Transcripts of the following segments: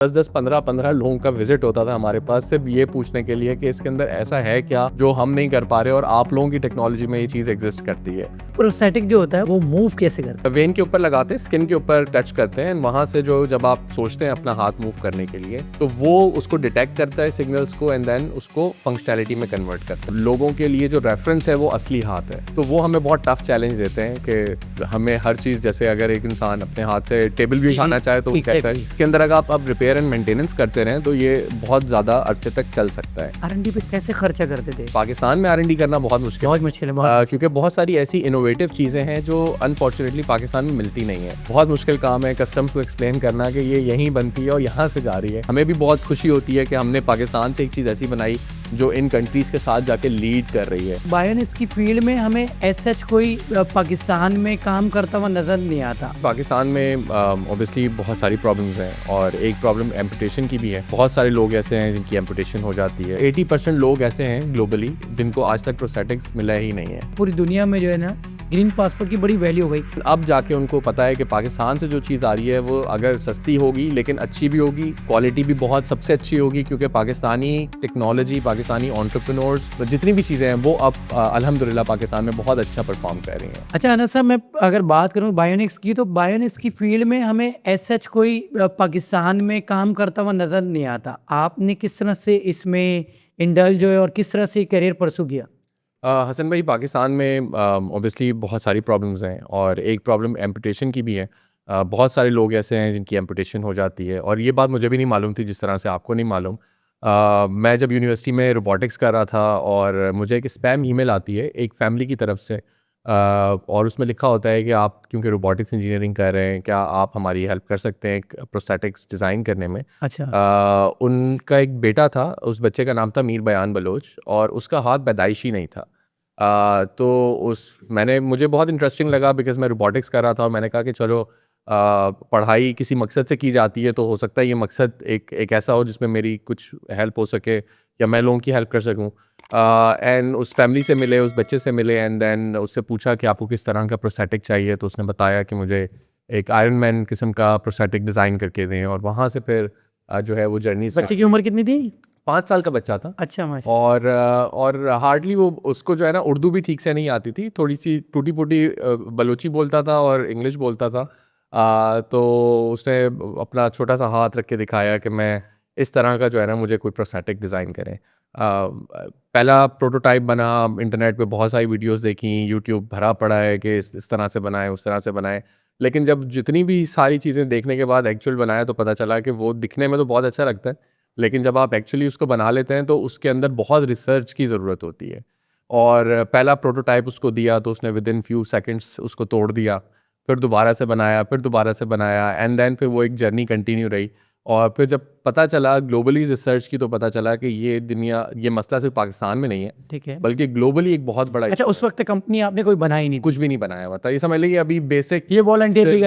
10-10, 15-15 लोगों का विजिट होता था हमारे पास सिर्फ ये पूछने के लिए कि इसके अंदर ऐसा है क्या जो हम नहीं कर पा रहे और आप लोगों की टेक्नोलॉजी में ये चीज़ एग्जिस्ट करती है। प्रोस्थेटिक जो होता है वो मूव कैसे करता है? वेन के ऊपर लगाते हैं, स्किन के ऊपर टच करते हैं, वहां से जो जब आप सोचते हैं अपना हाथ मूव करने के लिए तो वो उसको डिटेक्ट करता है सिग्नल्स को एंड देन उसको फंक्शनैलिटी में कन्वर्ट करता है। लोगों के लिए जो रेफरेंस है वो असली हाथ है, तो वो हमें बहुत टफ चैलेंज देते हैं कि हमें हर चीज़, जैसे अगर एक इंसान अपने हाथ से टेबल भी उठाना चाहे तो वो कहता है इसके अंदर अगर आप अब रिपेयर एंड मेंटेनेंस करते रहें तो ये बहुत ज़्यादा अरसे तक चल सकता है। R&D पे कैसे खर्चा करते थे? पाकिस्तान में R&D करना बहुत मुश्किल है क्योंकि बहुत सारी ऐसी इनोवेटिव चीज़ें हैं जो अनफॉर्चुनेटली पाकिस्तान में मिलती नहीं है। बहुत मुश्किल काम है कस्टम्स को एक्सप्लेन करना कि ये यहीं बनती है और यहाँ से जा रही है। हमें भी बहुत खुशी होती है कि हमने पाकिस्तान से एक चीज़ ऐसी बनाई जो इन कंट्रीज के साथ जाके लीड कर रही है। बायोनिक्स की फील्ड में हमें ऐसा कोई पाकिस्तान में काम करता हुआ नजर नहीं आता। पाकिस्तान में ऑब्वियसली बहुत सारी प्रॉब्लम्स हैं और एक प्रॉब्लम एम्पुटेशन की भी है। बहुत सारे लोग ऐसे हैं जिनकी एम्पुटेशन हो जाती है। 80% लोग ऐसे हैं ग्लोबली जिनको आज तक प्रोस्थेटिक्स मिला ही नहीं है। पूरी दुनिया में जो है ना ग्रीन पासपोर्ट की बड़ी वैल्यू हो गई। अब जाके उनको पता है कि पाकिस्तान से जो चीज़ आ रही है वो अगर सस्ती होगी लेकिन अच्छी भी होगी, क्वालिटी भी बहुत सबसे अच्छी होगी, क्योंकि पाकिस्तानी टेक्नोलॉजी, पाकिस्तानी एंटरप्रेन्योर्स, जितनी भी चीज़ें हैं वो अब अल्हम्दुलिल्लाह पाकिस्तान में बहुत अच्छा परफॉर्म कर रही हैं। अच्छा अनस साहब, मैं अगर बात करूँ बायोनिक्स की, तो बायोनिक्स की फील्ड में हमें ऐसा कोई पाकिस्तान में काम करता हुआ नजर नहीं आता। आपने किस तरह से इसमें इंडल्ज हुए और किस तरह से करियर परसू किया? हसन भाई, पाकिस्तान में ऑब्वियसली बहुत सारी प्रॉब्लम्स हैं और एक प्रॉब्लम एम्पुटेशन की भी है। बहुत सारे लोग ऐसे हैं जिनकी एम्पुटेशन हो जाती है और ये बात मुझे भी नहीं मालूम थी जिस तरह से आपको नहीं मालूम। मैं जब यूनिवर्सिटी में रोबोटिक्स कर रहा था और मुझे एक स्पैम ईमेल आती है एक फैमिली की तरफ से, और उसमें लिखा होता है कि आप क्योंकि रोबोटिक्स इंजीनियरिंग कर रहे हैं, क्या आप हमारी हेल्प कर सकते हैं एक प्रोस्थेटिक्स डिज़ाइन करने में। अच्छा। उनका एक बेटा था, उस बच्चे का नाम था मीर बयान बलोच और उसका हाथ पैदाइशी नहीं था। तो मुझे बहुत इंटरेस्टिंग लगा बिकॉज़ मैं रोबोटिक्स कर रहा था और मैंने कहा कि चलो पढ़ाई किसी मकसद से की जाती है तो हो सकता है ये मकसद एक ऐसा हो जिसमें मेरी कुछ हेल्प हो सके या मैं लोगों की हेल्प कर सकूं। एंड उस फैमिली से मिले, उस बच्चे से मिले एंड देन उससे पूछा कि आपको किस तरह का प्रोस्थेटिक चाहिए, तो उसने बताया कि मुझे एक आयरन मैन किस्म का प्रोस्थेटिक डिज़ाइन करके दें और वहाँ से फिर जो है वो जर्नी। बच्चे की उम्र कितनी थी? 5 साल का बच्चा था। अच्छा माशाल्लाह। और हार्डली वो उसको जो है ना उर्दू भी ठीक से नहीं आती थी, थोड़ी सी टूटी फूटी बलोची बोलता था और इंग्लिश बोलता था। तो उसने अपना छोटा सा हाथ रख के दिखाया कि मैं इस तरह का जो है ना मुझे कोई प्रोस्थेटिक डिज़ाइन करें। पहला प्रोटोटाइप बना, इंटरनेट पे बहुत सारी वीडियोस देखी, यूट्यूब भरा पड़ा है कि इस तरह से बनाए, उस तरह से बनाए। लेकिन जब जितनी भी सारी चीज़ें देखने के बाद एक्चुअल बनाया तो पता चला कि वो दिखने में तो बहुत अच्छा लगता है, लेकिन जब आप एक्चुअली उसको बना लेते हैं तो उसके अंदर बहुत रिसर्च की ज़रूरत होती है। और पहला प्रोटोटाइप उसको दिया तो उसने विद इन फ्यू सेकंड्स उसको तोड़ दिया, फिर दोबारा से बनाया, फिर दोबारा से बनाया एंड देन फिर वो एक जर्नी कंटिन्यू रही। और फिर जब पता चला ग्लोबली रिसर्च की तो पता चला कि ये मसला सिर्फ पाकिस्तान में नहीं है, ठीक है। बल्कि ग्लोबली एक बहुत बड़ा। अच्छा, उस वक्त कंपनी आपने कोई बनाई नहीं? कुछ भी नहीं बनाया हुआ था, ये समझ लीजिए अभी बेसिक ये वॉलंटियरली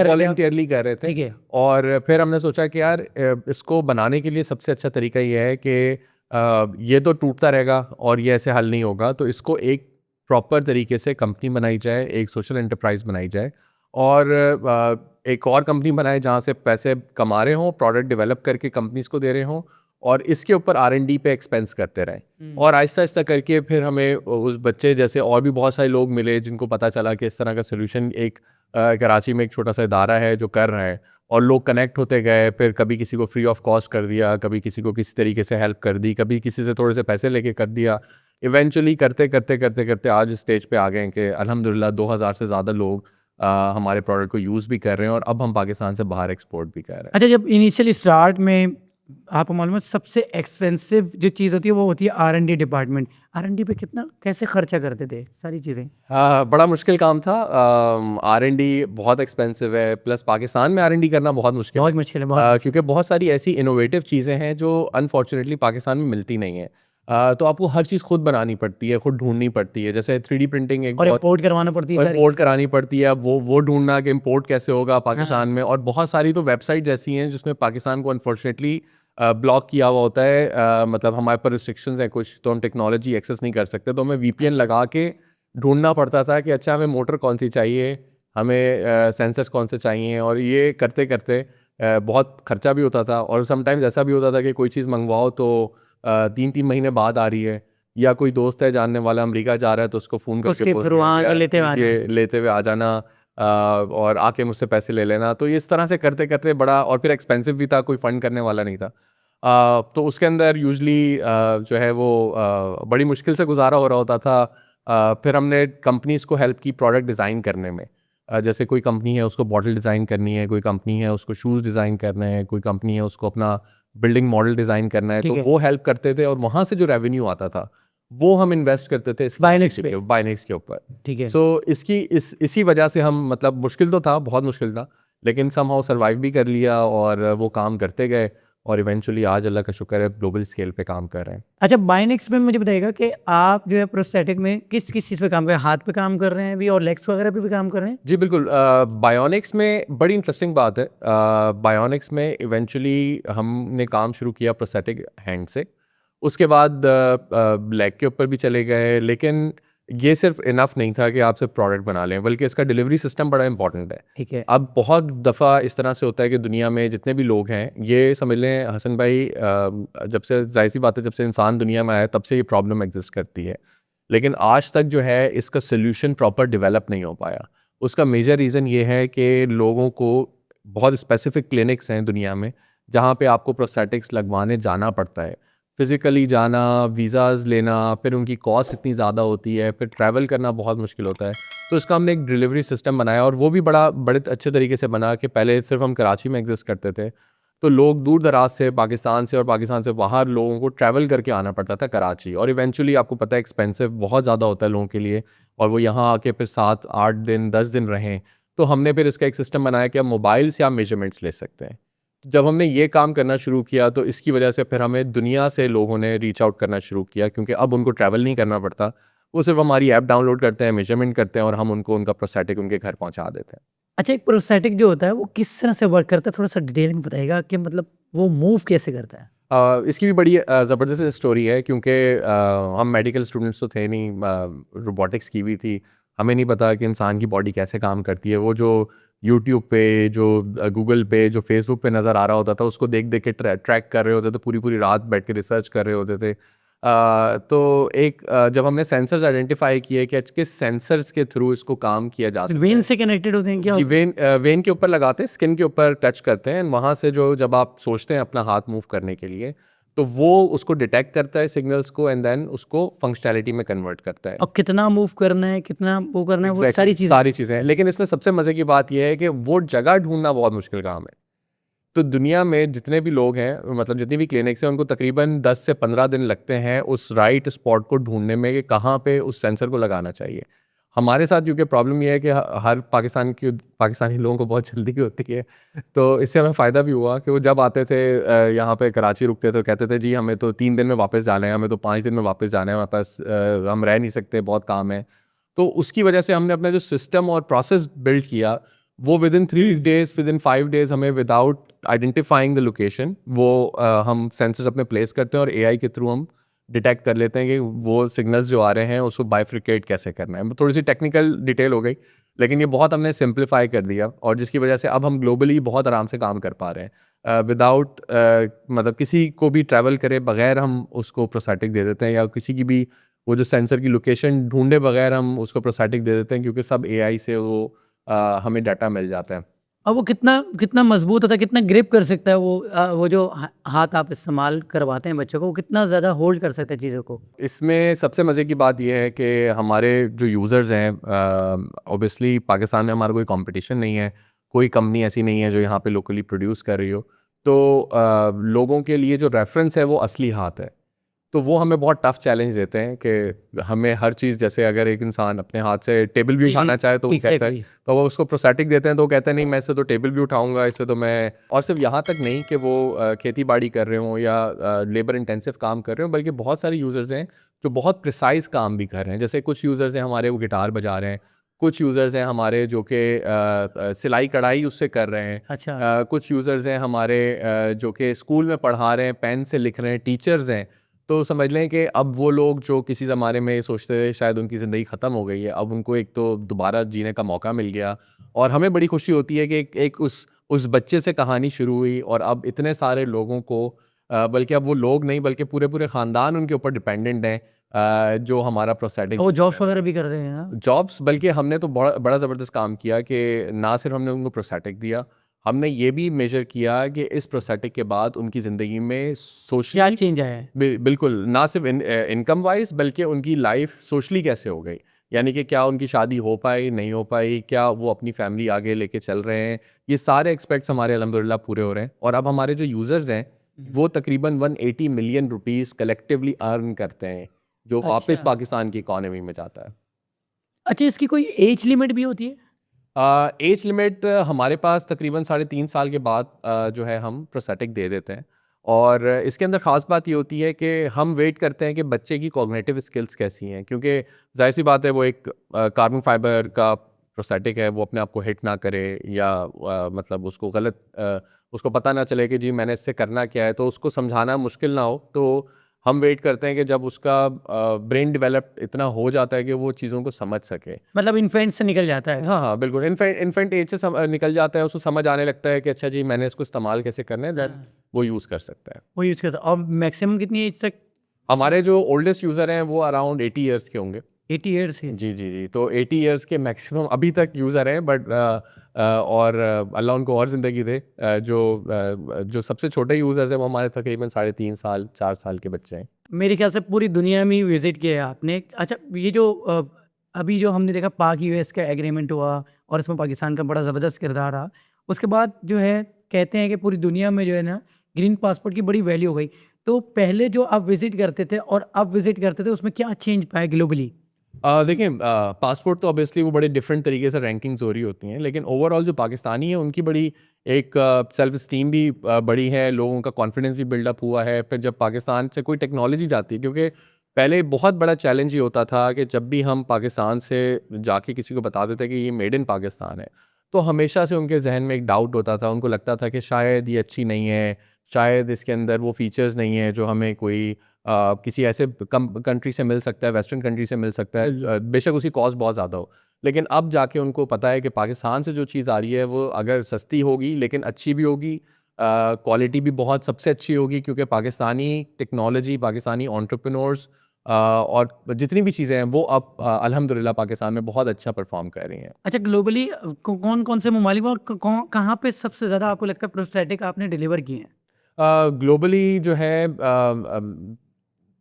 कर रहे थे। ठीक है। और फिर हमने सोचा कि यार इसको बनाने के लिए सबसे अच्छा तरीका ये है कि ये तो टूटता रहेगा और ये ऐसे हल नहीं होगा, तो इसको एक प्रॉपर तरीके से कंपनी बनाई जाए, एक सोशल एंटरप्राइज बनाई जाए और एक और कंपनी बनाए जहाँ से पैसे कमा रहे हों, प्रोडक्ट डेवलप करके कंपनीज को दे रहे हों और इसके ऊपर R&D पे एक्सपेंस करते रहें। और आहिस्ता आहिस्ता करके फिर हमें उस बच्चे जैसे और भी बहुत सारे लोग मिले जिनको पता चला कि इस तरह का सोल्यूशन एक कराची में एक छोटा सा इदारा है जो कर रहा है, और लोग कनेक्ट होते गए। फिर कभी किसी को फ्री ऑफ कॉस्ट कर दिया, कभी किसी को किसी तरीके से हेल्प कर दी, कभी किसी से थोड़े से पैसे लेके कर दिया। इवेंचुअली करते करते करते करते आज इस स्टेज पे आ गए कि अल्हम्दुलिल्लाह 2000 से ज़्यादा लोग हमारे प्रोडक्ट को यूज़ भी कर रहे हैं और अब हम पाकिस्तान से बाहर एक्सपोर्ट भी कर रहे हैं। अच्छा, जब इनिशियल स्टार्ट में आपको मालूम है सबसे एक्सपेंसिव जो चीज़ होती है वो होती है R&D डिपार्टमेंट। R&D पे कितना कैसे खर्चा करते थे सारी चीज़ें? बड़ा मुश्किल काम था। R&D बहुत एक्सपेंसिव है, प्लस पाकिस्तान में R&D करना बहुत मुश्किल बहुत मुश्किल है, बहुत क्योंकि बहुत सारी ऐसी इनोवेटिव चीज़ें हैं जो अनफॉर्चुनेटली पाकिस्तान में मिलती नहीं है। तो आपको हर चीज़ खुद बनानी पड़ती है, खुद ढूंढनी पड़ती है। जैसे 3D प्रिंटिंग एक और इंपोर्ट करवाना पड़ती है सारी। इंपोर्ट करानी पड़ती है। अब वो ढूंढना कि इंपोर्ट कैसे होगा पाकिस्तान में, और बहुत सारी तो वेबसाइट ऐसी हैं जिसमें पाकिस्तान को अनफॉर्चुनेटली ब्लॉक किया हुआ होता है। मतलब हमारे पर रिस्ट्रिक्शंस हैं कुछ, तो हम टेक्नोलॉजी एक्सेस नहीं कर सकते, तो हमें VPN लगा के ढूंढना पड़ता था कि अच्छा हमें मोटर कौन सी चाहिए, हमें सेंसर्स कौन से चाहिए, और ये करते करते बहुत खर्चा भी होता था और समटाइम्स ऐसा भी होता था कि कोई चीज़ मंगवाओ तो 3-3 महीने बाद आ रही है, या कोई दोस्त है जानने वाला अमेरिका जा रहा है तो उसको फ़ोन करके उसके बोल थ्रू दिया हाँ कि लेते हुए आ जाना। ये लेते हुए आ जाना, और आके मुझसे पैसे ले लेना। तो इस तरह से करते-करते बड़ा, और फिर एक्सपेंसिव भी था, कोई फ़ंड करने वाला नहीं था। तो उसके अंदर यूजुअली जो है वो बड़ी मुश्किल से गुज़ारा हो रहा होता था। फिर हमने कंपनीज़ को हेल्प की प्रोडक्ट डिज़ाइन करने में। जैसे कोई कंपनी है उसको बॉटल डिज़ाइन करनी है, कोई कंपनी है उसको शूज़ डिज़ाइन करने हैं, कोई कंपनी है उसको अपना बिल्डिंग मॉडल डिज़ाइन करना है, ठीक तो है। वो हेल्प करते थे और वहाँ से जो रेवेन्यू आता था, वो हम इन्वेस्ट करते थे बायनेक्स पे। बायनेक्स के ऊपर। ठीक है। सो इसी वजह से हम, मतलब मुश्किल तो था, बहुत मुश्किल था, लेकिन समहाउ सर्वाइव भी कर लिया और वो काम करते गए और इवेंचुअली आज अल्लाह का शुक्र है ग्लोबल स्केल पे काम कर रहे हैं। अच्छा, बायनेक्स में मुझे बताइएगा कि आप जो है प्रोस्थेटिक में किस किस चीज़ पे काम कर रहे हैं? हाथ पे काम कर रहे हैं अभी और लेग्स वगैरह पे भी काम कर रहे हैं? जी बिल्कुल। बायोनिक्स में बड़ी इंटरेस्टिंग बात है। बायोनिक्स में इवेंचुअली हमने काम शुरू किया प्रोस्थेटिक हैंड से, उसके बाद लेग के ऊपर भी चले गए, लेकिन ये सिर्फ इनफ नहीं था कि आप सिर्फ प्रोडक्ट बना लें, बल्कि इसका डिलीवरी सिस्टम बड़ा इंपॉर्टेंट है। ठीक है। अब बहुत दफ़ा इस तरह से होता है कि दुनिया में जितने भी लोग हैं, ये समझ लें हसन भाई, जब से जाहिर सी बात है, जब से इंसान दुनिया में आया तब से ये प्रॉब्लम एग्जिस्ट करती है, लेकिन आज तक जो है इसका सोल्यूशन प्रॉपर डेवलप नहीं हो पाया। उसका मेजर रीज़न ये है कि लोगों को, बहुत स्पेसिफिक क्लिनिक्स हैं दुनिया में जहाँ पे आपको प्रोस्थेटिक्स लगवाने जाना पड़ता है, फिज़िकली जाना, वीज़ाज़ लेना, फिर उनकी कॉस्ट इतनी ज़्यादा होती है, फिर ट्रैवल करना बहुत मुश्किल होता है। तो इसका हमने एक डिलीवरी सिस्टम बनाया और वो भी बड़े अच्छे तरीके से बना कि पहले सिर्फ हम कराची में एग्जिस्ट करते थे, तो लोग दूर दराज से, पाकिस्तान से और पाकिस्तान से बाहर लोगों को ट्रैवल करके आना पड़ता था कराची, और इवेंचुअली आपको पता है एक्सपेंसिव बहुत ज़्यादा होता है लोगों के लिए, और वो यहाँ आके फिर 7-8 दिन 10 दिन रहें। तो हमने फिर इसका एक सिस्टम बनाया कि अब मोबाइल से आप मेजरमेंट्स ले सकते हैं। जब हमने ये काम करना शुरू किया तो इसकी वजह से फिर हमें दुनिया से लोगों ने रीच आउट करना शुरू किया, क्योंकि अब उनको ट्रैवल नहीं करना पड़ता, वो सिर्फ हमारी ऐप डाउनलोड करते हैं, मेजरमेंट करते हैं और हम उनको उनका प्रोस्थेटिक उनके घर पहुंचा देते हैं। अच्छा, एक प्रोस्थेटिक जो होता है वो किस तरह से वर्क करता है? थोड़ा-सा डिटेल में बताइएगा कि मतलब वो मूव कैसे करता है? इसकी भी बड़ी ज़बरदस्त स्टोरी है, क्योंकि हम मेडिकल स्टूडेंट्स तो थे नहीं, रोबोटिक्स की भी थी, हमें नहीं पता कि इंसान की बॉडी कैसे काम करती है। वो जो यूट्यूब पे, जो गूगल पे, जो फेसबुक पे नज़र आ रहा होता था, उसको देख देख के ट्रैक कर रहे होते थे, पूरी पूरी रात बैठ के रिसर्च कर रहे होते थे। तो जब हमने सेंसर्स आइडेंटिफाई किए कि किस सेंसर्स के थ्रू इसको काम किया जा सकता वेन है। से कनेक्टेड होते हैं क्या? जी, वेन के ऊपर लगाते हैं, स्किन के ऊपर टच करते हैं, वहाँ से जो, जब आप सोचते हैं अपना हाथ मूव करने के लिए, तो वो उसको डिटेक्ट करता है सिग्नल्स को, एंड देन उसको फंक्शनैलिटी में कन्वर्ट करता है। और कितना मूव करना है, कितना वो करना है, वो Exactly, सारी चीज़ें। सारी चीज़ें हैं, लेकिन इसमें सबसे मज़े की बात यह है कि वो जगह ढूंढना बहुत मुश्किल काम है। तो दुनिया में जितने भी लोग हैं, मतलब जितनी भी क्लिनिक्स हैं, उनको तकरीबन 10 से 15 दिन लगते हैं उस राइट स्पॉट को ढूंढने में कि कहाँ पे उस सेंसर को लगाना चाहिए। हमारे साथ क्योंकि प्रॉब्लम ये है कि हर पाकिस्तानी लोगों को बहुत जल्दी होती है, तो इससे हमें फ़ायदा भी हुआ कि वो जब आते थे, यहाँ पे कराची रुकते थे, तो कहते थे जी हमें तो 3 दिन में वापस जाना है, हमें तो 5 दिन में वापस जाना है, हमारे पास हम रह नहीं सकते, बहुत काम है। तो उसकी वजह से हमने अपना जो सिस्टम और प्रोसेस बिल्ड किया, वो विदिन 3 डेज़, विदिन 5 डेज़ हमें विदाउट आइडेंटिफाइंग द लोकेशन, वो हम सेंसर्स अपने प्लेस करते हैं और एआई के थ्रू हम डिटेक्ट कर लेते हैं कि वो सिग्नल्स जो आ रहे हैं उसको बाइफ्रिकेट कैसे करना है। थोड़ी सी टेक्निकल डिटेल हो गई, लेकिन ये बहुत हमने सिंप्लीफाई कर दिया, और जिसकी वजह से अब हम ग्लोबली बहुत आराम से काम कर पा रहे हैं, विदाउट मतलब किसी को भी ट्रैवल करे बगैर हम उसको प्रोस्थेटिक दे देते हैं, या किसी की भी वो जो सेंसर की लोकेशन ढूंढे बगैर हम उसको प्रोस्थेटिक दे देते हैं, क्योंकि सब एआई से वो हमें डाटा मिल जाता है। और वो कितना कितना मजबूत होता है, कितना ग्रिप कर सकता है वो जो हाथ आप इस्तेमाल करवाते हैं बच्चों को, वो कितना ज़्यादा होल्ड कर सकता है चीज़ों को? इसमें सबसे मज़े की बात यह है कि हमारे जो यूज़र्स हैं, ऑब्वियसली पाकिस्तान में हमारा कोई कंपटीशन नहीं है, कोई कंपनी ऐसी नहीं है जो यहाँ पे लोकली प्रोड्यूस कर रही हो, तो लोगों के लिए जो रेफरेंस है वो असली हाथ है। तो वो हमें बहुत टफ चैलेंज देते हैं कि हमें हर चीज़, जैसे अगर एक इंसान अपने हाथ से टेबल भी जी, उठाना चाहे तो वो कहता है, एग्जैक्टली। तो वो उसको प्रोस्थेटिक देते हैं तो वो कहते हैं नहीं, मैं इससे तो टेबल भी उठाऊंगा, इससे तो मैं। और सिर्फ यहाँ तक नहीं कि वो खेती बाड़ी कर रहे हों या लेबर इंटेंसिव काम कर रहे हों, बल्कि बहुत सारे यूज़र्स हैं जो बहुत प्रिसाइज काम भी कर रहे हैं। जैसे कुछ यूज़र्स हैं हमारे, वो गिटार बजा रहे हैं, कुछ यूज़र्स हैं हमारे जो कि सिलाई कढ़ाई उससे कर रहे हैं, अच्छा। कुछ यूज़र्स हैं हमारे जो कि स्कूल में पढ़ा रहे हैं, पेन से लिख रहे हैं, टीचर्स हैं। तो समझ लें कि अब वो लोग जो किसी ज़माने में सोचते थे शायद उनकी ज़िंदगी ख़त्म हो गई है, अब उनको एक तो दोबारा जीने का मौका मिल गया, और हमें बड़ी खुशी होती है कि एक उस उस बच्चे से कहानी शुरू हुई और अब इतने सारे लोगों को बल्कि अब वो लोग नहीं बल्कि पूरे खानदान उनके ऊपर डिपेंडेंट हैं, जो हमारा प्रोस्थेटिक वो जॉब्स वगैरह भी कर रहे हैं ना? जॉब्स। बल्कि हमने तो बड़ा बड़ा ज़बरदस्त काम किया कि ना सिर्फ हमने उनको प्रोस्थेटिक दिया, हमने ये भी मेजर किया कि इस प्रोस्थेटिक के बाद उनकी ज़िंदगी में क्या सोशली चेंज आया है? बिल्कुल ना सिर्फ इनकम वाइज बल्कि उनकी लाइफ सोशली कैसे हो गई, यानी कि क्या उनकी शादी हो पाई नहीं हो पाई, क्या वो अपनी फैमिली आगे लेके चल रहे हैं, ये सारे एक्सपेक्ट्स हमारे अल्हम्दुलिल्लाह पूरे हो रहे हैं। और अब हमारे जो यूज़र्स हैं वो तकरीबन 180 मिलियन रुपीस कलेक्टिवली अर्न करते हैं, जो वापस अच्छा। पाकिस्तान की इकॉनमी में जाता है। अच्छा, इसकी कोई एज लिमिट भी होती है? एज लिमिट हमारे पास तकरीबन 3.5 साल के बाद जो है हम प्रोस्थेटिक दे देते हैं। और इसके अंदर ख़ास बात ये होती है कि हम वेट करते हैं कि बच्चे की कॉग्निटिव स्किल्स कैसी हैं, क्योंकि ज़ाहिर सी बात है वो एक कार्बन फाइबर का प्रोस्थेटिक है, वो अपने आप को हिट ना करे या मतलब उसको गलत उसको पता ना चले कि जी मैंने इससे करना क्या है, तो उसको समझाना मुश्किल ना हो। तो हम वेट करते हैं कि जब उसका ब्रेन डेवलप इतना हो जाता है कि वो चीज़ों को समझ सके। मतलब इन्फेंट से निकल जाता है? हाँ, हाँ, बिल्कुल। इन्फेंट एज से निकल जाता है, उसको समझ आने लगता है कि अच्छा जी मैंने इसको इस्तेमाल कैसे करना है, देन वो यूज़ कर सकता है। वो यूज़ करता है। और मैक्सिमम कितनी एज तक? हमारे जो ओल्डेस्ट यूज़र हैं वो अराउंड 80 इयर्स के होंगे। 80 ईयर्स के? जी, जी, जी। तो 80 इयर्स के मैक्सिमम अभी तक यूज़र हैं, बट और अल्लाह उनको और ज़िंदगी दे। जो सबसे छोटे यूज़र्स हैं वो हमारे तकरीबन 3.5 साल 4 साल के बच्चे हैं। मेरे ख्याल से पूरी दुनिया में ही विजिट किया है आपने। अच्छा, ये जो अभी जो हमने देखा पाक यूएस का एग्रीमेंट हुआ और इसमें पाकिस्तान का बड़ा ज़बरदस्त किरदार रहा, उसके बाद जो है कहते हैं कि पूरी दुनिया में जो है ना ग्रीन पासपोर्ट की बड़ी वैल्यू हो गई। तो पहले जो आप विजिट करते थे और अब विजिट करते थे उसमें क्या चेंज पाया ग्लोबली? देखिए, पासपोर्ट तो ऑब्वियसली वो बड़े डिफरेंट तरीके से रैंकिंग्स हो रही होती हैं, लेकिन ओवरऑल जो पाकिस्तानी है उनकी बड़ी एक सेल्फ इस्टीम भी बड़ी है, लोगों का कॉन्फिडेंस भी बिल्डअप हुआ है। फिर जब पाकिस्तान से कोई टेक्नोलॉजी जाती है, क्योंकि पहले बहुत बड़ा चैलेंज ये होता था कि जब भी हम पाकिस्तान से जाके किसी को बता देते कि ये मेड इन पाकिस्तान है, तो हमेशा से उनके जहन में एक डाउट होता था, उनको लगता था कि शायद ये अच्छी नहीं है, शायद इसके अंदर वो फीचर्स नहीं है जो हमें कोई किसी ऐसे कंट्री से मिल सकता है, वेस्टर्न कंट्री से मिल सकता है, बेशक उसकी कॉस्ट बहुत ज़्यादा हो। लेकिन अब जाके उनको पता है कि पाकिस्तान से जो चीज़ आ रही है वो अगर सस्ती होगी लेकिन अच्छी भी होगी, क्वालिटी भी बहुत सबसे अच्छी होगी, क्योंकि पाकिस्तानी टेक्नोलॉजी, पाकिस्तानी एंटरप्रेन्योर्स और जितनी भी चीज़ें हैं वो अब अल्हम्दुलिल्लाह पाकिस्तान में बहुत अच्छा परफॉर्म कर रही हैं। अच्छा, ग्लोबली कौन कौन से ममालिक में और कहाँ पे सबसे ज़्यादा आपको लगता है प्रोस्थेटिक आपने डिलीवर किए हैं? ग्लोबली जो है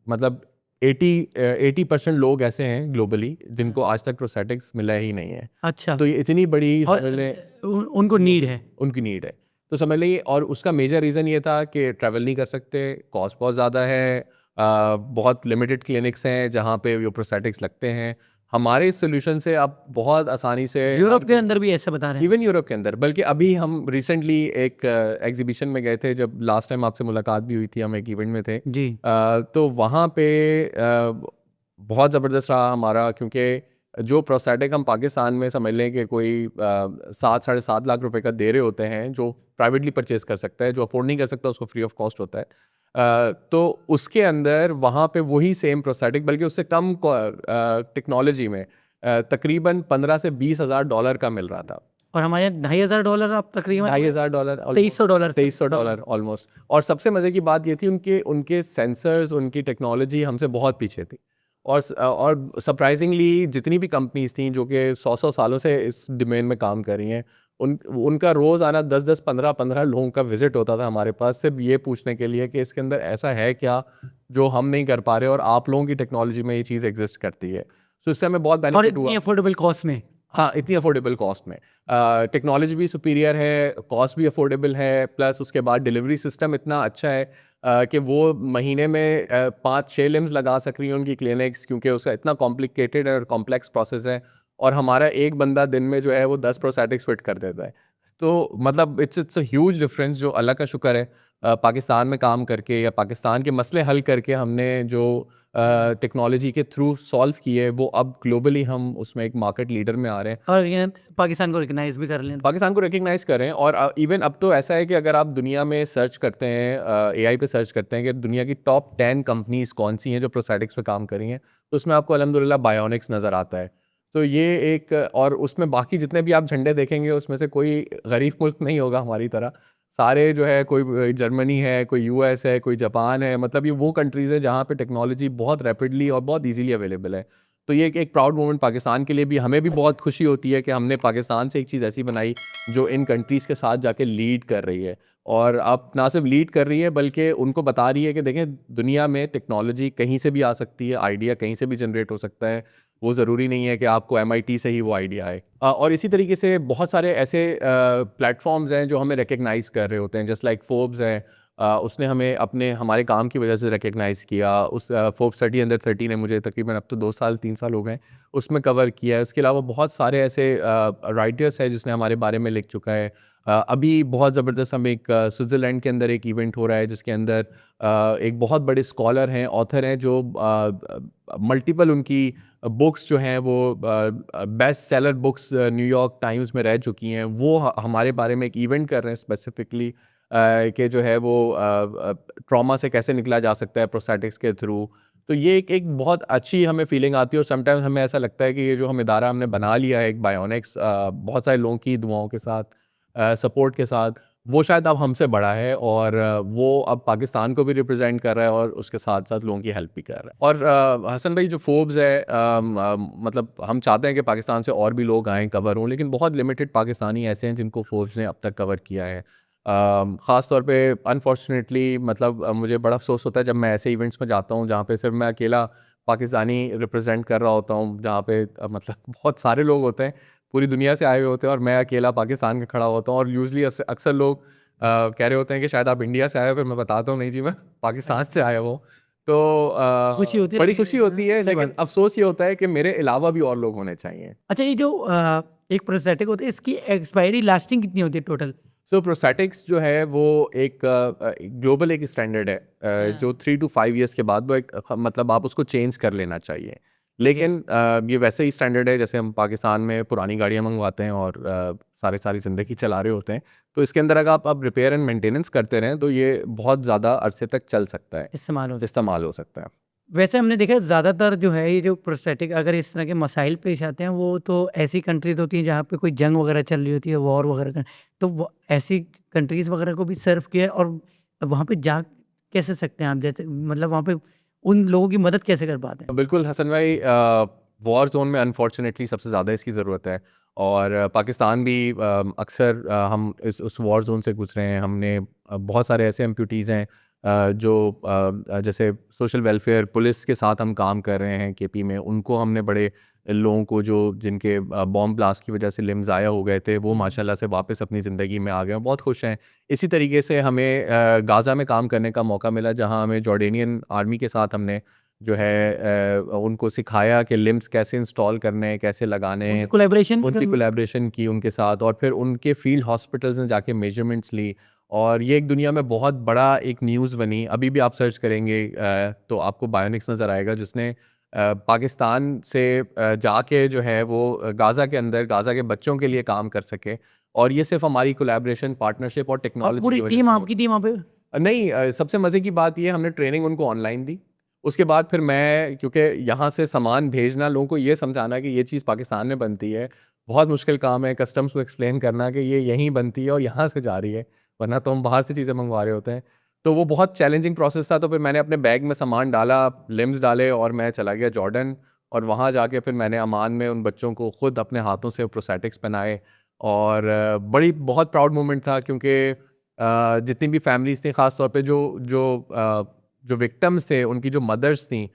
मतलब 80% लोग ऐसे हैं ग्लोबली जिनको आज तक प्रोस्थेटिक्स मिला ही नहीं है। अच्छा। तो ये इतनी बड़ी और समझ लें उनको नीड है? उनकी नीड है। तो समझ लीजिए, और उसका मेजर रीज़न ये था कि ट्रैवल नहीं कर सकते, कॉस्ट बहुत ज़्यादा है, बहुत लिमिटेड क्लिनिक्स हैं जहाँ पे वो प्रोस्थेटिक्स लगते हैं। हमारे इस सॉल्यूशन से अब बहुत आसानी से यूरोप के अंदर भी ऐसा बता रहे हैं? इवन यूरोप के अंदर, बल्कि अभी हम रिसेंटली एक एग्जीबिशन में गए थे, जब लास्ट टाइम आपसे मुलाकात भी हुई थी, हम एक इवेंट में थे। जी। तो वहाँ पे बहुत ज़बरदस्त रहा हमारा, क्योंकि जो प्रोस्थेटिक हम पाकिस्तान में समझ लें कि कोई 7 साढ़े 7 लाख रुपए का दे रहे होते हैं, जो प्राइवेटली परचेज़ कर सकता है, जो अफोर्ड नहीं कर सकता उसको फ्री ऑफ कॉस्ट होता है। तो उसके अंदर वहाँ पे वही सेम प्रोस्थेटिक बल्कि उससे कम टेक्नोलॉजी में तकरीबन 15 से 20 हज़ार डॉलर का मिल रहा था। और हमारे यहाँ $2,500 आप तकरीबन $2,500 $2300 $2300 ऑलमोस्ट। और सबसे मज़े की बात ये थी, उनके उनके सेंसर्स, उनकी टेक्नोलॉजी हमसे बहुत पीछे थी। और सरप्राइजिंगली जितनी भी कंपनीज थी जो कि 100 सालों से इस डोमेन में काम कर रही हैं, उनका रोज़ आना 10 15 लोगों का विजिट होता था हमारे पास, सिर्फ ये पूछने के लिए कि इसके अंदर ऐसा है क्या जो हम नहीं कर पा रहे और आप लोगों की टेक्नोलॉजी में ये चीज़ एग्जिस्ट करती है। तो इससे हमें बहुत और बेनिफिट हुआ। इतनी अफोर्डेबल कॉस्ट में? हाँ, इतनी अफोर्डेबल कॉस्ट में। टेक्नोलॉजी भी सुपीरियर है, कॉस्ट भी अफोर्डेबल है, प्लस उसके बाद डिलीवरी सिस्टम इतना अच्छा है कि वो महीने में 5-6 लिम्स लगा सक रही हैं उनकी क्लिनिक्स, क्योंकि उसका इतना कॉम्प्लिकेटेड और कॉम्प्लेक्स प्रोसेस है। और हमारा एक बंदा दिन में जो है वो 10 प्रोस्थेटिक्स फिट कर देता है। तो मतलब इट्स अ ह्यूज डिफरेंस, जो अल्लाह का शुक्र है पाकिस्तान में काम करके या पाकिस्तान के मसले हल करके हमने जो टेक्नोलॉजी के थ्रू सॉल्व किए, वो अब ग्लोबली हम उसमें एक मार्केट लीडर में आ रहे हैं। और ये पाकिस्तान को रिकग्नाइज भी कर लें? पाकिस्तान को रिकग्नाइज कर रहे हैं। और इवन अब तो ऐसा है कि अगर आप दुनिया में सर्च करते हैं, एआई पे सर्च करते हैं कि दुनिया की टॉप 10 कंपनीज कौन सी हैं जो प्रोस्थेटिक्स पे काम कर रही हैं, तो उसमें आपको अल्हम्दुलिल्लाह बायोनिक्स नज़र आता है। तो ये एक, और उसमें बाकी जितने भी आप झंडे देखेंगे उसमें से कोई गरीब मुल्क नहीं होगा हमारी तरह। सारे जो है, कोई जर्मनी है, कोई यूएस है, कोई जापान है, मतलब ये वो कंट्रीज़ है जहाँ पे टेक्नोलॉजी बहुत रैपिडली और बहुत ईज़िली अवेलेबल है। तो ये एक प्राउड मोमेंट पाकिस्तान के लिए भी, हमें भी बहुत खुशी होती है कि हमने पाकिस्तान से एक चीज़ ऐसी बनाई जो इन कंट्रीज़ के साथ जाके लीड कर रही है। और अब ना सिर्फ लीड कर रही है बल्कि उनको बता रही है कि देखें, दुनिया में टेक्नोलॉजी कहीं से भी आ सकती है, आइडिया कहीं से भी जनरेट हो सकता है। वो ज़रूरी नहीं है कि आपको एमआईटी से ही वो आइडिया आए। और इसी तरीके से बहुत सारे ऐसे प्लेटफॉर्म्स हैं जो हमें रिकग्नाइज़ कर रहे होते हैं, जस्ट लाइक फोर्ब्स है। उसने हमें हमारे काम की वजह से रिकग्नाइज़ किया। उस फोर्ब्स 30 ने मुझे तकरीबन अब तो 3 साल हो गए उसमें कवर किया है। उसके अलावा बहुत सारे ऐसे राइटर्स हैं जिसने हमारे बारे में लिख चुका है। अभी बहुत ज़बरदस्त हम एक स्विट्ज़रलैंड के अंदर एक इवेंट हो रहा है जिसके अंदर एक बहुत बड़े स्कॉलर हैं, ऑथर हैं, जो मल्टीपल उनकी बुक्स जो हैं वो best seller books New York times में रह चुकी हैं। वो हमारे बारे में एक इवेंट कर रहे हैं स्पेसिफिकली, कि जो है वो ट्रॉमा से कैसे निकला जा सकता है प्रोस्थेटिक्स के थ्रू। तो ये एक बहुत अच्छी हमें फीलिंग आती है, और समटाइम्स हमें ऐसा लगता है कि ये जो हम इदारा हमने बना लिया है एक बायोनिक्स, बहुत सारे लोगों की दुआओं के साथ, सपोर्ट के साथ, वो शायद अब हमसे बड़ा है, और वो अब पाकिस्तान को भी रिप्रेजेंट कर रहा है और उसके साथ साथ लोगों की हेल्प भी कर रहा है। और हसन भाई, जो फोर्ब्स है, मतलब हम चाहते हैं कि पाकिस्तान से और भी लोग आएँ, कवर हों, लेकिन बहुत लिमिटेड पाकिस्तानी ऐसे हैं जिनको फोर्ब्स ने अब तक कवर किया है। ख़ास तौर पे अनफॉर्चुनेटली, मतलब मुझे बड़ा अफसोस होता है जब मैं ऐसे इवेंट्स में जाता हूँ जहाँ पे सिर्फ मैं अकेला पाकिस्तानी रिप्रेजेंट कर रहा होता हूँ, जहाँ पे मतलब बहुत सारे लोग होते हैं, पूरी दुनिया से आए हुए होते हैं, और मैं अकेला पाकिस्तान का खड़ा होता हूँ। और यूजुअली अक्सर लोग कह रहे होते हैं कि शायद आप इंडिया से आए हो, फिर मैं बताता हूँ नहीं जी, मैं पाकिस्तान से आया हूँ। तो खुशी होती है बड़ी लेकिन खुशी होती है, सही लेकिन बात। अफसोस ये होता है कि मेरे अलावा भी और लोग होने चाहिए। अच्छा, ये जो एक प्रोस्थेटिक होता है, इसकी एक्सपायरी लास्टिंग कितनी होती है टोटल? सो प्रोस्थेटिक्स जो है वो एक ग्लोबल एक स्टैंडर्ड है, जो 3 to 5 ईयर्स के बाद वो एक मतलब आप उसको चेंज कर लेना चाहिए। लेकिन ये वैसे ही स्टैंडर्ड है जैसे हम पाकिस्तान में पुरानी गाड़ियाँ मंगवाते हैं और सारी ज़िंदगी चला रहे होते हैं। तो इसके अंदर अगर आप रिपेयर एंड मेंटेनेंस करते रहें तो ये बहुत ज़्यादा अरसे तक चल सकता है, इस्तेमाल होता है। इस्तेमाल हो सकता है। वैसे हमने देखा है ज़्यादातर जो है ये जो प्रोस्थेटिक अगर इस तरह के मसाइल पेश आते हैं, वो तो ऐसी कंट्रीज होती हैं जहाँ पे कोई जंग वगैरह चल रही होती है, वॉर वगैरह का, तो वो ऐसी कंट्रीज वगैरह को भी सर्व किया है। और वहाँ पे जा कैसे सकते हैं आप, जैसे मतलब वहाँ पे उन लोगों की मदद कैसे कर पाते हैं? बिल्कुल हसन भाई, वॉर जोन में अनफॉर्चुनेटली सबसे ज़्यादा इसकी ज़रूरत है। और पाकिस्तान भी अक्सर हम उस वॉर जोन से गुजरे हैं। हमने बहुत सारे ऐसे एम्प्यूटीज़ हैं जो जैसे सोशल वेलफेयर पुलिस के साथ हम काम कर रहे हैं केपी में। उनको हमने बड़े लोगों को जो जिनके बॉम्ब ब्लास्ट की वजह से लिम्स ज़ाया हो गए थे, वो माशाल्लाह से वापस अपनी ज़िंदगी में आ गए हैं, बहुत खुश हैं। इसी तरीके से हमें गाज़ा में काम करने का मौका मिला, जहाँ हमें जॉर्डेनियन आर्मी के साथ हमने जो है उनको सिखाया कि लिम्स कैसे इंस्टॉल करने हैं, कैसे लगाने उनकी हैं। कोलैबोरेशन उनकी कोलैबोरेशन की उनके साथ, और फिर उनके फील्ड हॉस्पिटल्स में जाके मेजरमेंट्स ली, और ये एक दुनिया में बहुत बड़ा एक न्यूज़ बनी। अभी भी आप सर्च करेंगे तो आपको बायोनिक्स नज़र आएगा, जिसने पाकिस्तान से जाके जो है वो गाज़ा के अंदर गाज़ा के बच्चों के लिए काम कर सके। और ये सिर्फ हमारी कोलैबोरेशन, पार्टनरशिप और और टेक्नोलॉजी पूरी की वजह टीम से आपकी थी वहाँ पे? नहीं, सबसे मज़े की बात ये, हमने ट्रेनिंग उनको ऑनलाइन दी। उसके बाद फिर मैं, क्योंकि यहाँ से सामान भेजना, लोगों को ये समझाना कि ये चीज़ पाकिस्तान में बनती है, बहुत मुश्किल काम है। कस्टम्स को एक्सप्लेन करना कि ये यहीं बनती है और यहाँ से जा रही है, वरना तो हम बाहर से चीज़ें मंगवा रहे होते हैं। तो वो बहुत चैलेंजिंग प्रोसेस था। तो फिर मैंने अपने बैग में सामान डाला, लिम्स डाले, और मैं चला गया जॉर्डन। और वहाँ जाके फिर मैंने अमान में उन बच्चों को खुद अपने हाथों से प्रोस्थेटिक्स पहनाए। और बहुत प्राउड मोमेंट था, क्योंकि जितनी भी फैमिलीज़ थी, ख़ास तौर पे जो जो जो विक्टिम्स थे, उनकी जो मदर्स थीं,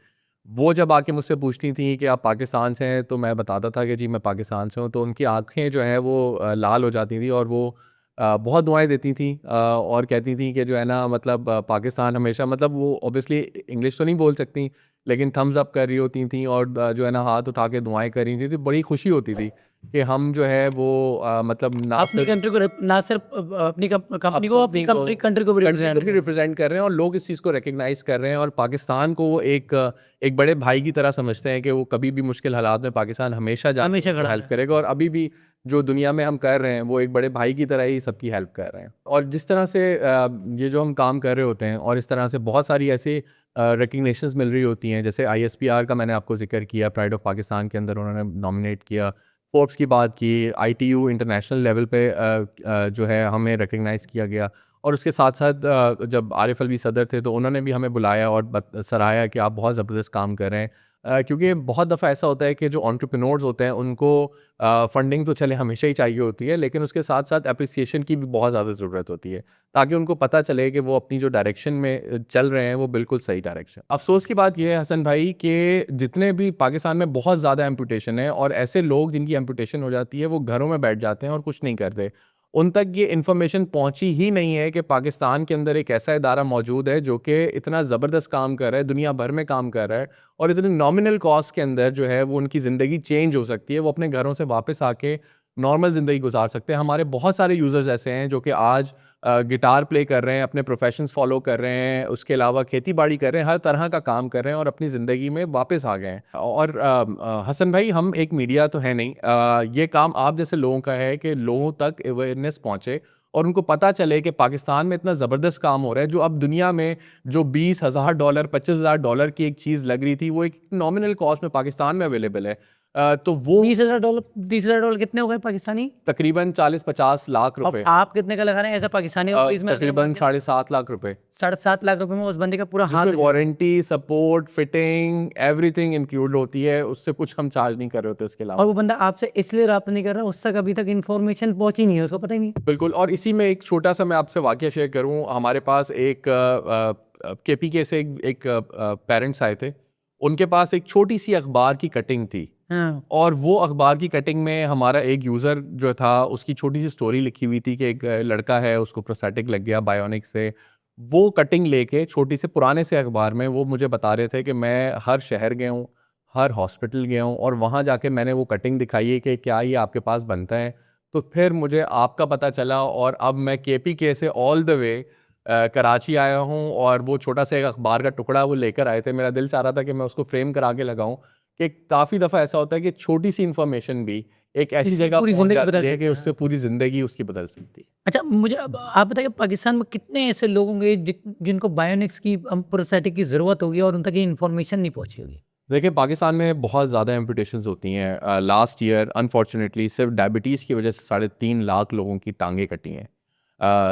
वो जब आके मुझसे पूछती थी कि आप पाकिस्तान से हैं, तो मैं बताता था कि जी मैं पाकिस्तान से हूँ। तो उनकी आँखें जो हैं वो लाल हो जाती थी, और वो बहुत दुआएँ देती थीं, और कहती थी कि जो है ना, मतलब पाकिस्तान हमेशा, मतलब वो ऑब्वियसली इंग्लिश तो नहीं बोल सकती, लेकिन थम्स अप कर रही होती थी, और जो है ना हाथ उठा के दुआएँ कर रही थी। तो बड़ी खुशी होती थी कि हम जो है वो मतलब ना अपनी सिर्फ कंट्री को ना सिर्फ अपनी कंपनी को, अपनी कंट्री को भी रिप्रेजेंट कंट्री रिप्रेजेंट कर रहे हैं, और लोग इस चीज़ को रिकग्नाइज कर रहे हैं, और पाकिस्तान को वो एक बड़े भाई की तरह समझते हैं कि वो कभी भी मुश्किल हालात में पाकिस्तान हमेशा जाके हमेशा उनको खड़ा हेल्प रहा। करेगा। और अभी भी जो दुनिया में हम कर रहे हैं वो एक बड़े भाई की तरह ही सबकी हेल्प कर रहे हैं। और जिस तरह से ये जो हम काम कर रहे होते हैं और इस तरह से बहुत सारी ऐसी रिकग्निशंस मिल रही होती हैं, जैसे ISPR का मैंने आपको जिक्र किया, प्राइड ऑफ पाकिस्तान के अंदर उन्होंने नॉमिनेट किया, फोर्ब्स की बात की, ITU इंटरनेशनल लेवल पे जो है हमें रिकग्नाइज़ किया गया। और उसके साथ साथ जब आरिफ अलवी सदर थे तो उन्होंने भी हमें बुलाया और सराहाया कि आप बहुत ज़बरदस्त काम कर रहे हैं। क्योंकि बहुत दफ़ा ऐसा होता है कि जो एंटरप्रेन्योर्स होते हैं उनको फंडिंग तो चले हमेशा ही चाहिए होती है, लेकिन उसके साथ साथ एप्रिसिएशन की भी बहुत ज़्यादा ज़रूरत होती है, ताकि उनको पता चले कि वो अपनी जो डायरेक्शन में चल रहे हैं वो बिल्कुल सही डायरेक्शन। अफसोस की बात यह है हसन भाई कि जितने भी पाकिस्तान में बहुत ज़्यादा एम्पुटेशन है और ऐसे लोग जिनकी एम्पुटेशन हो जाती है वो घरों में बैठ जाते हैं और कुछ नहीं करते, उन तक ये इन्फॉर्मेशन पहुंची ही नहीं है कि पाकिस्तान के अंदर एक ऐसा इदारा मौजूद है जो कि इतना ज़बरदस्त काम कर रहा है, दुनिया भर में काम कर रहा है और इतने नॉमिनल कॉस्ट के अंदर जो है वो उनकी ज़िंदगी चेंज हो सकती है, वो अपने घरों से वापस आके नॉर्मल ज़िंदगी गुजार सकते हैं। हमारे बहुत सारे यूज़र्स ऐसे हैं जो कि आज गिटार प्ले कर रहे हैं, अपने प्रोफेशंस फॉलो कर रहे हैं, उसके अलावा खेती बाड़ी कर रहे हैं, हर तरह का काम कर रहे हैं और अपनी ज़िंदगी में वापस आ गए हैं। और हसन भाई, हम एक मीडिया तो है नहीं, ये काम आप जैसे लोगों का है कि लोगों तक अवेयरनेस पहुँचे और उनको पता चले कि पाकिस्तान में इतना ज़बरदस्त काम हो रहा है, जो अब दुनिया में जो $20,000 $25,000 की एक चीज़ लग रही थी वो एक नॉमिनल कॉस्ट में पाकिस्तान में अवेलेबल है। तो वो $20,000 कितने हो गए पाकिस्तानी? तकरीबन 40-50 लाख अब रुपए, आप कितने का लगा रहे हैं ऐसा पाकिस्तानी रुपीस में? तकरीबन 7.5 लाख रुपए, 7.5 लाख रुपए में उस बंदे का पूरा हाथ जिसमें warranty, support, fitting, everything include होती है। उससे कुछ हम चार्ज नहीं कर रहे होते इसके और अलावा। वो बंदा आपसे इसलिए रब्ता नहीं कर रहा, उस तक अभी तक इन्फॉर्मेशन पहुंची नहीं है, उसको पता ही नहीं। बिल्कुल। और इसी में एक छोटा सा मैं आपसे वाकया शेयर करूं, हमारे पास एक KPK से एक पेरेंट्स आए थे, उनके पास एक छोटी सी अखबार की कटिंग थी हाँ। और वो अखबार की कटिंग में हमारा एक यूज़र जो था उसकी छोटी सी स्टोरी लिखी हुई थी कि एक लड़का है, उसको प्रोस्थेटिक लग गया बायोनिक से। वो कटिंग लेके छोटी से पुराने से अखबार में वो मुझे बता रहे थे कि मैं हर शहर गया हूँ, हर हॉस्पिटल गया हूँ और वहाँ जाके मैंने वो कटिंग दिखाई है कि क्या ये आपके पास बनता है। तो फिर मुझे आपका पता चला और अब मैं KPK से ऑल द वे कराची आया हूँ और वो छोटा सा एक अखबार का टुकड़ा वो लेकर आए थे। मेरा दिल चाह रहा था कि मैं उसको फ्रेम करा के लगाऊं कि काफ़ी दफ़ा ऐसा होता है कि छोटी सी इन्फॉर्मेशन भी एक ऐसी जिससे जगह पूरी पहुंच जिंदगी बदल जाती है सकती कि है। उससे पूरी ज़िंदगी उसकी बदल सकती है। अच्छा, मुझे अब आप बताइए, पाकिस्तान में कितने ऐसे लोग होंगे जिनको बायोनिक्स की प्रोस्थेटिक की ज़रूरत होगी और उन तक ये इन्फॉर्मेशन नहीं पहुंची होगी? देखिए, पाकिस्तान में बहुत ज़्यादा एम्पुटेशंस होती हैं। लास्ट ईयर अनफॉर्चुनेटली सिर्फ डायबिटीज़ की वजह से 3.5 लाख लोगों की टांगें कटी हैं।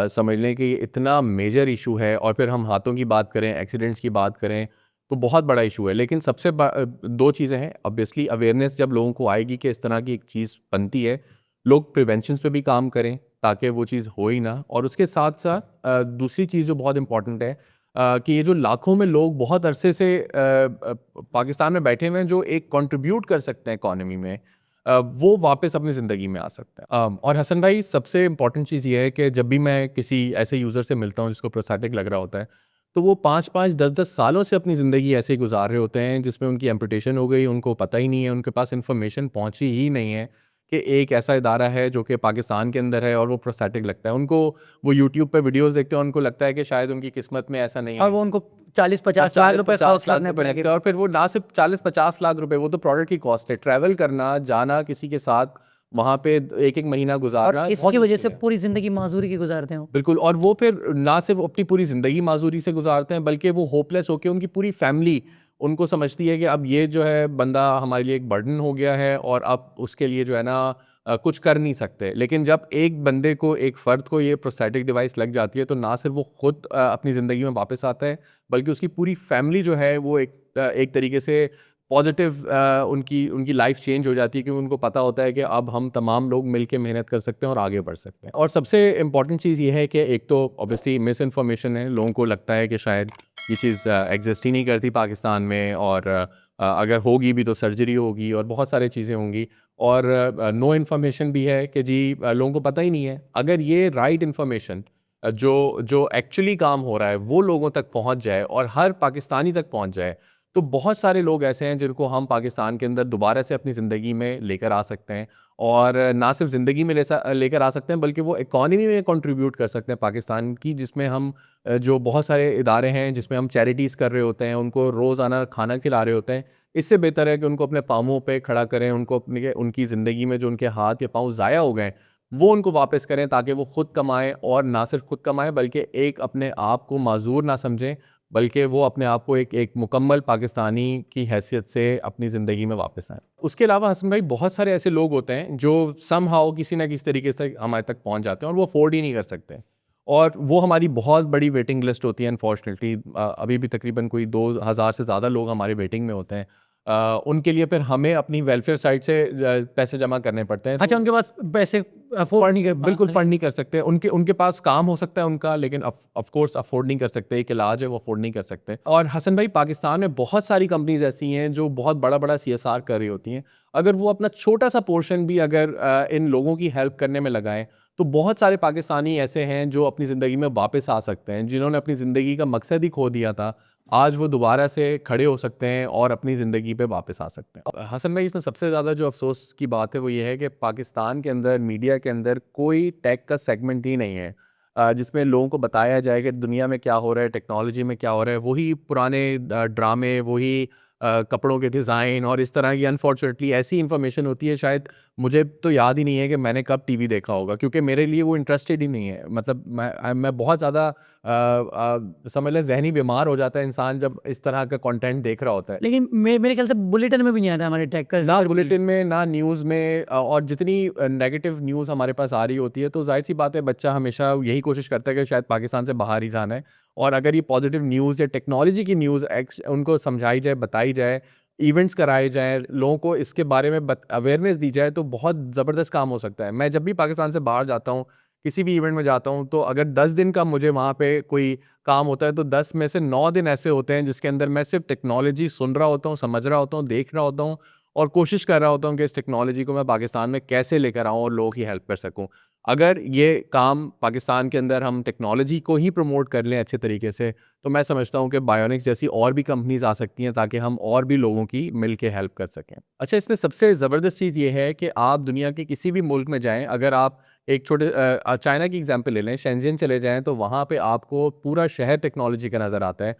समझ लें कि ये इतना मेजर इशू है। और फिर हम हाथों की बात करें, एक्सीडेंट्स की बात करें, तो बहुत बड़ा इशू है। लेकिन सबसे दो चीज़ें हैं। ऑब्वियसली अवेयरनेस जब लोगों को आएगी कि इस तरह की एक चीज़ बनती है, लोग प्रिवेंशंस पे भी काम करें ताकि वो चीज़ हो ही ना। और उसके साथ साथ दूसरी चीज़ जो बहुत इंपॉर्टेंट है, कि ये जो लाखों में लोग बहुत अरसे से पाकिस्तान में बैठे हुए हैं जो एक कंट्रीब्यूट कर सकते हैं इकॉनमी में, वो वापस अपनी ज़िंदगी में आ सकते हैं। और हसन भाई, सबसे इम्पॉर्टेंट चीज़ ये है कि जब भी मैं किसी ऐसे यूज़र से मिलता हूँ जिसको प्रोस्थेटिक लग रहा होता है, तो वो 5-5, 10-10 सालों से अपनी ज़िंदगी ऐसे ही गुजार रहे होते हैं जिसमें उनकी एम्पुटेशन हो गई, उनको पता ही नहीं है, उनके पास इन्फॉर्मेशन पहुँची ही नहीं है कि एक ऐसा इदारा है जो कि पाकिस्तान के अंदर है और वो प्रोस्थेटिक लगता है। उनको वो यूट्यूब पे वीडियोस देखते हैं, उनको लगता है कि शायद उनकी किस्मत में ऐसा नहीं और है। वो उनको 40-50 लाख रुपए खर्च करने रुपए लगते पड़ेंगे। हैं और फिर वो ना सिर्फ 40-50 लाख रुपए, वो तो प्रोडक्ट की कॉस्ट है। ट्रैवल करना, जाना किसी के साथ, वहाँ पे एक-एक महीना और गुजारना बहुत इसकी वजह मुश्किल से है। पूरी ज़िंदगी माज़ूरी की गुजारते हैं वो। बिल्कुल। और वो फिर ना सिर्फ अपनी पूरी ज़िंदगी माज़ूरी से गुजारते हैं, बल्कि वो होपलेस होके उनकी पूरी फैमिली उनको समझती है कि अब ये जो है बंदा हमारे लिए एक बर्डन हो गया है और अब उसके लिए जो है ना कुछ कर नहीं सकते। लेकिन जब एक बंदे को, एक फ़र्द को ये प्रोस्थेटिक डिवाइस लग जाती है, तो ना सिर्फ वो खुद अपनी ज़िंदगी में वापस आता है, बल्कि उसकी पूरी फैमिली जो है वो एक तरीके से पॉजिटिव उनकी उनकी लाइफ चेंज हो जाती है, क्योंकि उनको पता होता है कि अब हम तमाम लोग मिल के मेहनत कर सकते हैं और आगे बढ़ सकते हैं। और सबसे इम्पॉर्टेंट चीज़ ये है कि एक तो ऑब्वियसली मिस इन्फॉर्मेशन है, लोगों को लगता है कि शायद ये चीज़ एग्जिस्ट ही नहीं करती पाकिस्तान में, और अगर होगी भी तो सर्जरी होगी और बहुत सारी चीज़ें होंगी। और नो इन्फॉर्मेशन भी है कि जी लोगों को पता ही नहीं है। अगर ये राइट इन्फॉर्मेशन जो जो एक्चुअली काम हो रहा है वो लोगों तक पहुंच जाए और हर पाकिस्तानी तक पहुंच जाए, तो बहुत सारे लोग ऐसे हैं जिनको हम पाकिस्तान के अंदर दोबारा से अपनी ज़िंदगी में लेकर आ सकते हैं। और ना सिर्फ ज़िंदगी में लेकर आ सकते हैं, बल्कि वो इकॉनमी में कंट्रीब्यूट कर सकते हैं पाकिस्तान की, जिसमें हम जो बहुत सारे इदारे हैं जिसमें हम चैरिटीज़ कर रहे होते हैं, उनको रोज़ाना खाना खिला रहे होते हैं, इससे बेहतर है कि उनको अपने पाँवों पे खड़ा करें, उनको अपने उनकी ज़िंदगी में जो उनके हाथ या पाँव ज़ाया हो गए वो उनको वापस करें, ताकि वो खुद कमाएं, और ना सिर्फ खुद कमाएं बल्कि एक अपने आप को माजूर ना समझें, बल्कि वो अपने आप को एक मुकम्मल पाकिस्तानी की हैसियत से अपनी ज़िंदगी में वापस आएँ। उसके अलावा हसन भाई बहुत सारे ऐसे लोग होते हैं जो समहाउ किसी ना किसी तरीके से हमारे तक पहुंच जाते हैं और वो अफोर्ड ही नहीं कर सकते, और वो हमारी बहुत बड़ी वेटिंग लिस्ट होती है अनफॉर्चुनेटली। अभी भी तकरीबन कोई 2000 से ज़्यादा लोग हमारे वेटिंग में होते हैं। उनके लिए फिर हमें अपनी वेलफेयर साइट से पैसे जमा करने पड़ते हैं। अच्छा, उनके पास पैसे अफोर्ड नहीं कर बिल्कुल फंड नहीं कर सकते, उनके उनके पास काम हो सकता है उनका, लेकिन ऑफ कोर्स अफोर्ड नहीं कर सकते, एक इलाज है वो अफोर्ड नहीं कर सकते। और हसन भाई पाकिस्तान में बहुत सारी कंपनीज ऐसी हैं जो बहुत बड़ा बड़ा CSR कर रही होती हैं। अगर वो अपना छोटा सा पोर्शन भी अगर इन लोगों की हेल्प करने में लगाएं, तो बहुत सारे पाकिस्तानी ऐसे हैं जो अपनी ज़िंदगी में वापस आ सकते हैं, जिन्होंने अपनी ज़िंदगी का मकसद ही खो दिया था। आज वो दोबारा से खड़े हो सकते हैं और अपनी ज़िंदगी पे वापस आ सकते हैं। हसन भाई इसमें सबसे ज़्यादा जो अफसोस की बात है वो ये है कि पाकिस्तान के अंदर मीडिया के अंदर कोई टेक का सेगमेंट ही नहीं है जिसमें लोगों को बताया जाए कि दुनिया में क्या हो रहा है, टेक्नोलॉजी में क्या हो रहा है। वही पुराने ड्रामे, वही कपड़ों के डिज़ाइन और इस तरह की अनफॉर्चुनेटली ऐसी इन्फॉर्मेशन होती है, शायद मुझे तो याद ही नहीं है कि मैंने कब टीवी देखा होगा, क्योंकि मेरे लिए वो इंटरेस्टेड ही नहीं है। मतलब मैं बहुत ज़्यादा समझ लें ज़हनी बीमार हो जाता है इंसान जब इस तरह का कंटेंट देख रहा होता है। लेकिन मेरे ख्याल से बुलेटिन में भी नहीं आता हमारे टेक का ना जिक्र भी। बुलेटिन में, ना न्यूज़ में, और जितनी नेगेटिव न्यूज़ हमारे पास आ रही होती है, तो ज़ाहिर सी बात है बच्चा हमेशा यही कोशिश करता है कि शायद पाकिस्तान से बाहर ही जाना है। और अगर ये पॉजिटिव न्यूज़ या टेक्नोलॉजी की न्यूज़ उनको समझाई जाए, बताई जाए, इवेंट्स कराए जाएँ, लोगों को इसके बारे में अवेयरनेस दी जाए, तो बहुत ज़बरदस्त काम हो सकता है। मैं जब भी पाकिस्तान से बाहर जाता हूँ, किसी भी इवेंट में जाता हूँ, तो अगर 10 दिन का मुझे वहाँ पे कोई काम होता है, तो 10 में से 9 दिन ऐसे होते हैं जिसके अंदर मैं सिर्फ टेक्नोलॉजी सुन रहा होता हूँ, समझ रहा होता हूँ, देख रहा होता हूँ, और कोशिश कर रहा होता हूँ कि इस टेक्नोलॉजी को मैं पाकिस्तान में कैसे लेकर आऊँ और लोगों की हेल्प कर सकूँ। अगर ये काम पाकिस्तान के अंदर हम टेक्नोलॉजी को ही प्रमोट कर लें अच्छे तरीके से, तो मैं समझता हूँ कि बायोनिक्स जैसी और भी कंपनीज आ सकती हैं, ताकि हम और भी लोगों की मिल के हेल्प कर सकें। अच्छा, इसमें सबसे ज़बरदस्त चीज़ ये है कि आप दुनिया के किसी भी मुल्क में जाएँ, अगर आप एक छोटे चाइना की एग्जांपल ले लें, शेंज़ेन चले जाएँ, तो वहाँ पे आपको पूरा शहर टेक्नोलॉजी का नज़र आता है।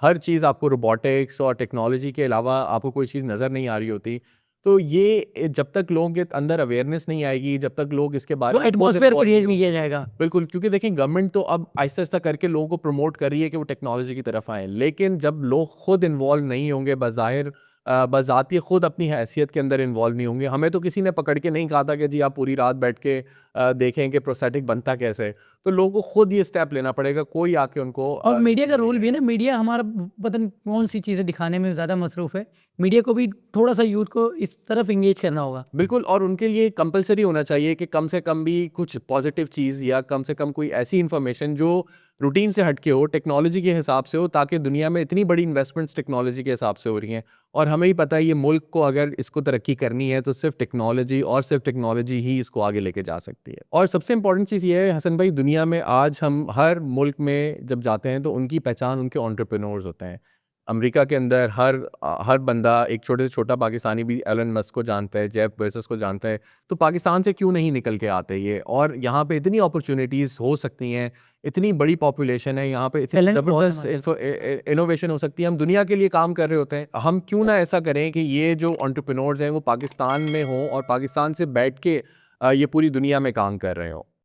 हर चीज़ आपको रोबोटिक्स और टेक्नोलॉजी के अलावा आपको कोई चीज़ नज़र नहीं आ रही होती। तो ये जब तक लोगों के अंदर अवेयरनेस नहीं आएगी, जब तक लोग इसके बारे वो में खुद एटमॉस्फेयर इन्वॉल्व क्रिएट नहीं नहीं किया होंगे। जाएगा। बिल्कुल, क्योंकि देखिए गवर्नमेंट तो अब आहिस्ता-आहिस्ता करके लोगों को प्रमोट कर रही है कि वो टेक्नोलॉजी की तरफ आएँ, लेकिन जब लोग खुद इन्वॉल्व नहीं होंगे, बज़ाहिर बज़ाती खुद अपनी हैसियत के अंदर इन्वॉल्व नहीं होंगे। हमें तो किसी ने पकड़ के नहीं कहा था कि जी आप पूरी रात बैठ के देखें कि प्रोस्थेटिक बनता कैसे है। तो लोगों को खुद ये स्टेप लेना पड़ेगा, कोई आके उनको और मीडिया का नहीं रोल भी है कहेगा। ना, मीडिया हमारा पता नहीं कौन सी चीज़ें दिखाने में ज़्यादा मसरूफ़ है। मीडिया को भी थोड़ा सा यूथ को इस तरफ इंगेज करना होगा। बिल्कुल, और उनके लिए कंपल्सरी होना चाहिए कि कम से कम भी कुछ पॉजिटिव चीज़ या कम से कम कोई ऐसी इन्फॉर्मेशन जो रूटीन से हट के हो, टेक्नोलॉजी के हिसाब से हो, ताकि दुनिया में इतनी बड़ी इन्वेस्टमेंट्स टेक्नोलॉजी के हिसाब से हो रही हैं, और हमें ही पता है ये मुल्क को अगर इसको तरक्की करनी है तो सिर्फ टेक्नोलॉजी और सिर्फ टेक्नोलॉजी ही इसको आगे लेके जा सकती है। और सबसे इंपॉर्टेंट चीज़ ये है हसन भाई, दुनिया में आज हम हर मुल्क में जब जाते हैं तो उनकी पहचान उनके एंटरप्रेन्योर्स होते हैं। अमेरिका के अंदर हर बंदा, एक छोटे से छोटा पाकिस्तानी भी एलन मस्क को जानता है, जेफ बेजोस को जानता है। तो पाकिस्तान से क्यों नहीं निकल के आते ये? और यहाँ पे इतनी अपॉर्चुनिटीज़ हो सकती हैं, इतनी बड़ी पॉपुलेशन है यहाँ पे, इतनी टैलेंट बहुत है ज़बरदस्त हमारे। इनोवेशन हो सकती है। हम दुनिया के लिए काम कर रहे होते हैं, हम क्यों ना ऐसा करें कि ये जो एंटरप्रेन्योर्स हैं वो पाकिस्तान में हों और पाकिस्तान से बैठ के ये पूरी दुनिया में काम कर रहे हों।